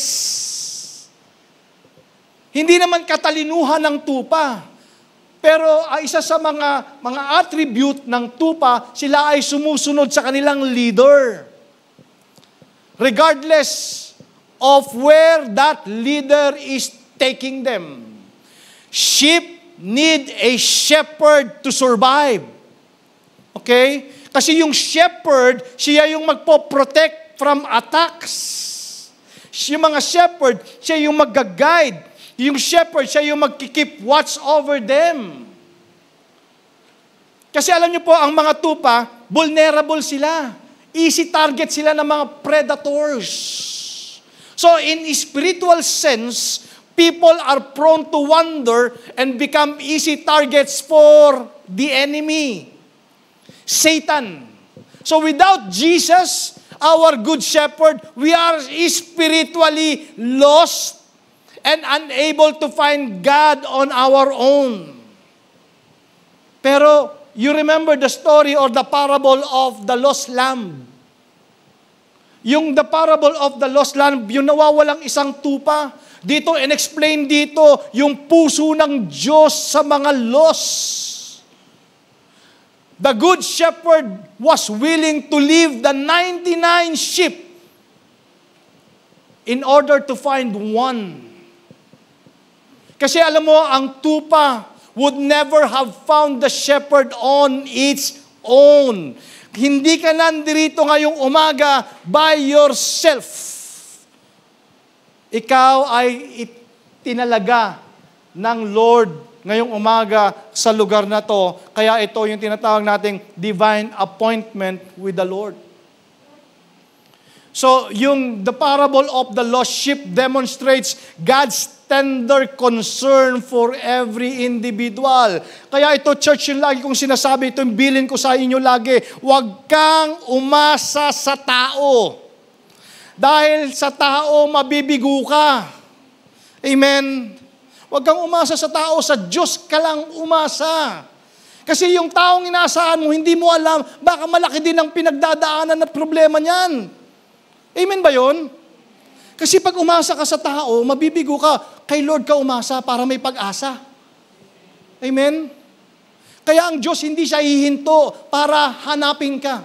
Hindi naman katalinuhan ng tupa. Pero isa sa mga attribute ng tupa, sila ay sumusunod sa kanilang leader. Regardless of where that leader is taking them. Sheep need a shepherd to survive. Okay? Kasi yung shepherd, siya yung magpo-protect from attacks. Yung mga shepherd, siya yung mag-guide. Yung shepherd, siya yung magkikeep watch over them. Kasi alam niyo po, ang mga tupa, vulnerable sila. Easy target sila ng mga predators. So in spiritual sense, people are prone to wander and become easy targets for the enemy, Satan. So without Jesus, our good shepherd, we are spiritually lost and unable to find God on our own. Pero, you remember the story or the parable of the lost lamb. Yung the parable of the lost lamb, yung nawawalang isang tupa. Dito, in-explain dito, yung puso ng Diyos sa mga lost. The good shepherd was willing to leave the 99 sheep in order to find one. Kasi alam mo, ang tupa would never have found the shepherd on its own. Hindi ka nandirito ngayong umaga by yourself. Ikaw ay tinalaga ng Lord ngayong umaga sa lugar na to. Kaya ito yung tinatawag nating divine appointment with the Lord. So, the parable of the lost sheep demonstrates God's tender concern for every individual. Kaya ito, church, yung lagi kong sinasabi, ito yung bilin ko sa inyo lagi, huwag kang umasa sa tao. Dahil sa tao, mabibigo ka. Amen? Huwag kang umasa sa tao, sa Diyos ka lang umasa. Kasi yung taong inaasahan mo, hindi mo alam, baka malaki din ang pinagdadaanan at problema niyan. Amen ba yun? Kasi pag umasa ka sa tao, mabibigo ka. Kay Lord ka umasa para may pag-asa. Amen? Kaya ang Diyos hindi siya hihinto para hanapin ka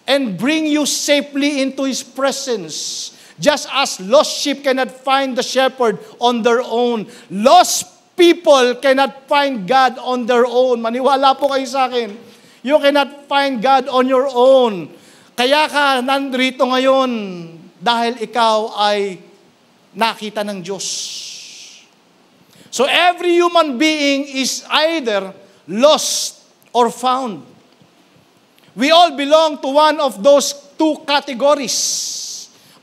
and bring you safely into His presence. Just as lost sheep cannot find the shepherd on their own, lost people cannot find God on their own. Maniwala po kayo sa akin. You cannot find God on your own. Kaya ka nandito ngayon dahil ikaw ay nakita ng Diyos. So every human being is either lost or found. We all belong to one of those two categories.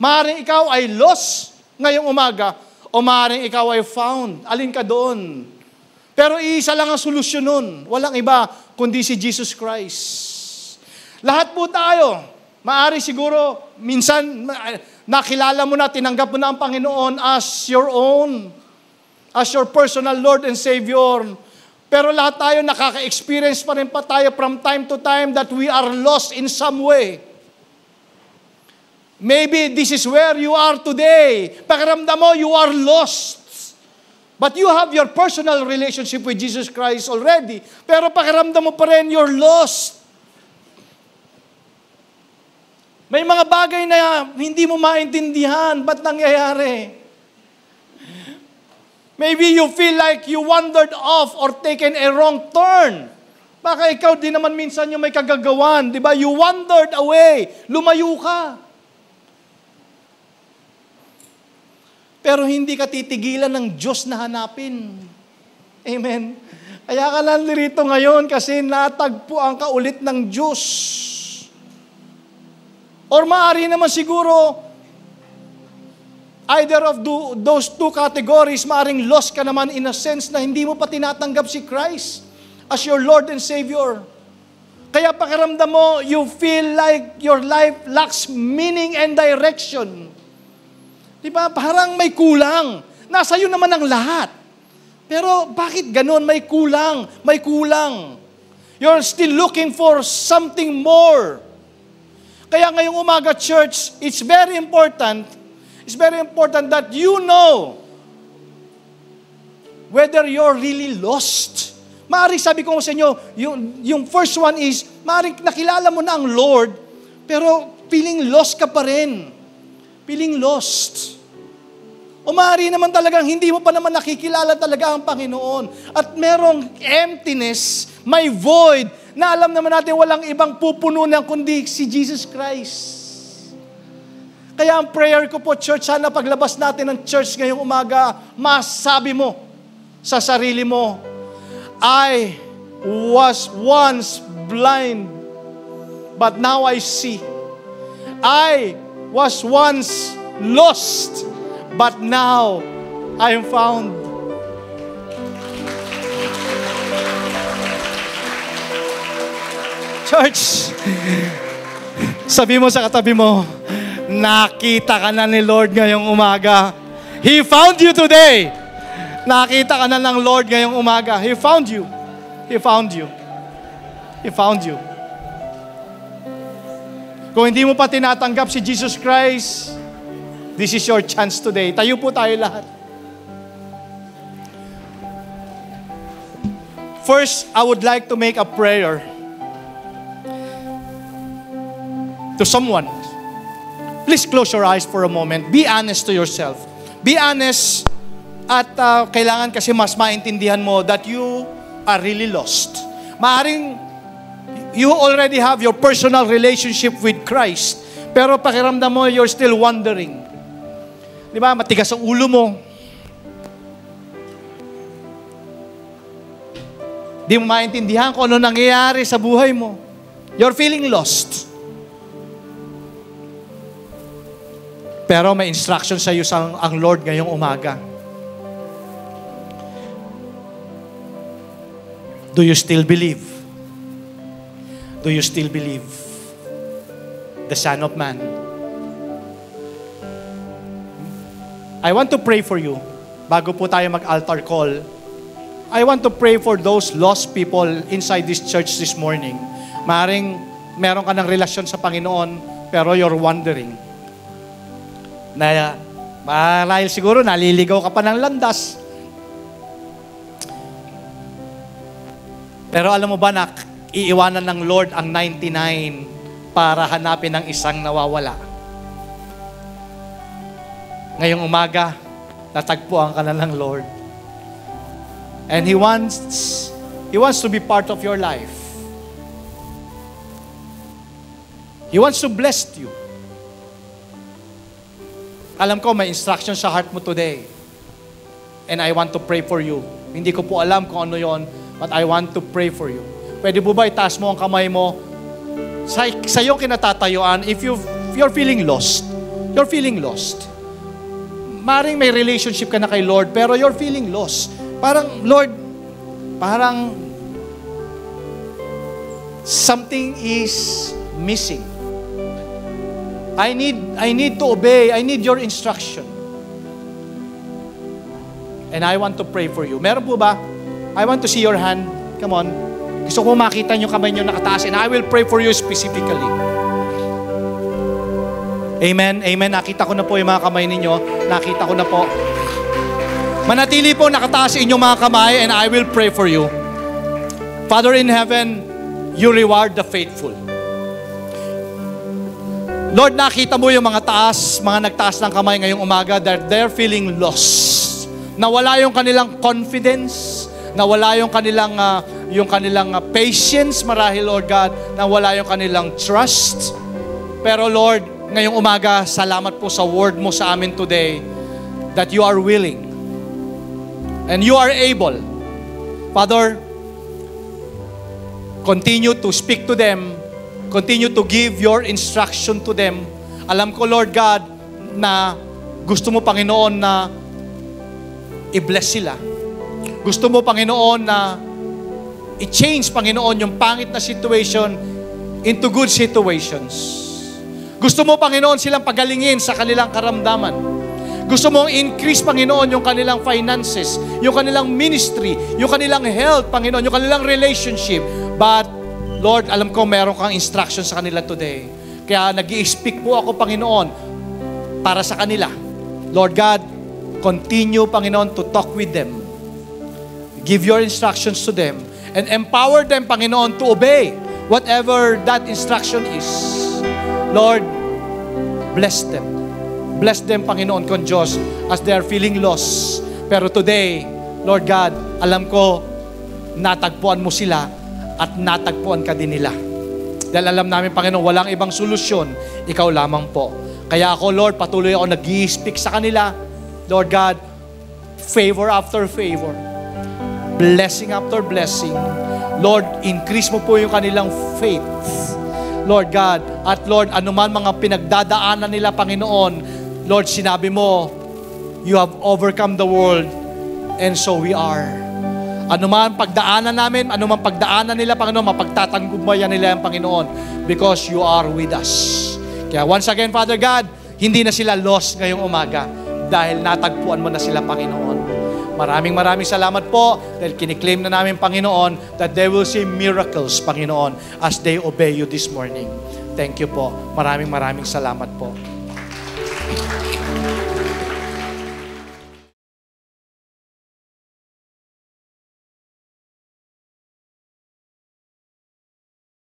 Maaaring ikaw ay lost ngayong umaga o maaaring ikaw ay found. Alin ka doon? Pero isa lang ang solusyon nun. Walang iba kundi si Jesus Christ. Lahat po tayo. Maari siguro, minsan, nakilala mo na, tinanggap mo na ang Panginoon as your own, as your personal Lord and Savior. Pero lahat tayo, nakaka-experience pa rin tayo from time to time that we are lost in some way. Maybe this is where you are today. Pakiramdam mo, you are lost. But you have your personal relationship with Jesus Christ already. Pero pakiramdam mo pa rin, you're lost. May mga bagay na hindi mo maintindihan. Ba't nangyayari? Maybe you feel like you wandered off or taken a wrong turn. Baka ikaw din naman minsan yung may kagagawan. Di ba? You wandered away. Lumayo ka. Pero hindi ka titigilan ng Diyos na hanapin. Amen. Kaya ka nandito ngayon kasi natagpuan ka ulit ng Diyos. Or maaari naman siguro, either of those two categories, maaring lost ka naman in a sense na hindi mo pa tinatanggap si Christ as your Lord and Savior. Kaya pakiramdam mo, you feel like your life lacks meaning and direction. Di ba? Parang may kulang. Nasa iyo naman ang lahat. Pero bakit ganon? May kulang. May kulang. You're still looking for something more. Kaya ngayong umaga, church, it's very important that you know whether you're really lost. Maaaring sabi ko sa inyo, yung first one is, maaaring nakilala mo na ang Lord, pero feeling lost ka pa rin. Feeling lost. O maaari naman talagang hindi mo pa naman nakikilala talaga ang Panginoon. At merong emptiness, may void, na alam naman natin walang ibang pupuno ng kundi si Jesus Christ. Kaya ang prayer ko po, church, sana paglabas natin ng church ngayong umaga, masabi mo sa sarili mo, I was once blind, but now I see. I was once lost, but now I am found. Church, sabi mo sa katabi mo, nakita ka na ni Lord ngayong umaga. He found you today. Nakita ka na ng Lord ngayong umaga. He found you. He found you. He found you. Kung hindi mo pa tinatanggap si Jesus Christ, this is your chance today. Tayo po tayo lahat. First, I would like to make a prayer to someone. Please close your eyes for a moment. Be honest to yourself. Be honest at kailangan kasi mas maintindihan mo that you are really lost. Maaring you already have your personal relationship with Christ, pero pakiramdam mo you're still wondering. Di ba? Matigas ang ulo mo. Di mo maintindihan kung ano nangyayari sa buhay mo. You're feeling lost. Pero may instruction sa iyo ang Lord ngayong umaga. Do you still believe? Do you still believe the Son of Man? I want to pray for you. Bago po tayo mag-altar call, I want to pray for those lost people inside this church this morning. Maaring meron ka ng relasyon sa Panginoon, pero you're wondering. Marahil siguro naliligaw ka pa ng landas. Pero alam mo ba na iiwanan ng Lord ang 99 para hanapin ang isang nawawala? Ngayong umaga, natagpuan ka na ng Lord. And He wants to be part of your life. He wants to bless you. Alam ko, may instruction sa heart mo today. And I want to pray for you. Hindi ko po alam kung ano yon, but I want to pray for you. Pwede po ba itaas mo ang kamay mo sa iyong kinatatayuan if you're feeling lost? You're feeling lost. Maring may relationship ka na kay Lord, pero you're feeling lost. Parang, Lord, parang something is missing. I need to obey. I need your instruction. And I want to pray for you. Meron po ba? I want to see your hand. Come on. Gusto ko makita nyo kamay nyo nakataas. And I will pray for you specifically. Amen. Amen. Nakita ko na po yung mga kamay ninyo. Nakita ko na po. Manatili po nakataas inyong mga kamay and I will pray for you. Father in heaven, you reward the faithful. Lord, nakita mo yung mga nagtaas ng kamay ngayong umaga that they're feeling lost. Nawala yung kanilang confidence, nawala yung kanilang patience marahil, Lord God, nawala yung kanilang trust. Pero Lord, ngayong umaga, salamat po sa word mo sa amin today that you are willing and you are able. Father, continue to speak to them. Continue to give your instruction to them. Alam ko, Lord God, na gusto mo, Panginoon, na i-bless sila. Gusto mo, Panginoon, na i-change, Panginoon, yung pangit na situation into good situations. Gusto mo, Panginoon, silang pagalingin sa kanilang karamdaman. Gusto mong increase, Panginoon, yung kanilang finances, yung kanilang ministry, yung kanilang health, Panginoon, yung kanilang relationship. But, Lord, alam ko meron kang instruction sa kanila today. Kaya nag-i-speak po ako, Panginoon, para sa kanila. Lord God, continue, Panginoon, to talk with them. Give your instructions to them and empower them, Panginoon, to obey whatever that instruction is. Lord, bless them. Bless them, Panginoon kong Diyos, as they are feeling lost. Pero today, Lord God, alam ko, natagpuan mo sila at natagpuan ka din nila. Dahil alam namin, Panginoon, walang ibang solusyon, ikaw lamang po. Kaya ako, Lord, patuloy ako nag-i-speak sa kanila. Lord God, favor after favor. Blessing after blessing. Lord, increase mo po yung kanilang faith. Lord God, at Lord, anuman mga pinagdadaanan nila, Panginoon, Lord, sinabi mo, you have overcome the world, and so we are. Anuman pagdaanan namin, anuman pagdaanan nila, Panginoon, mapagtatanggumbayan nila ang Panginoon, because you are with us. Kaya once again, Father God, hindi na sila lost ngayong umaga, dahil natagpuan mo na sila, Panginoon. Maraming salamat po, dahil kiniklaim na namin, Panginoon, that they will see miracles, Panginoon, as they obey you this morning. Thank you po. Maraming salamat po.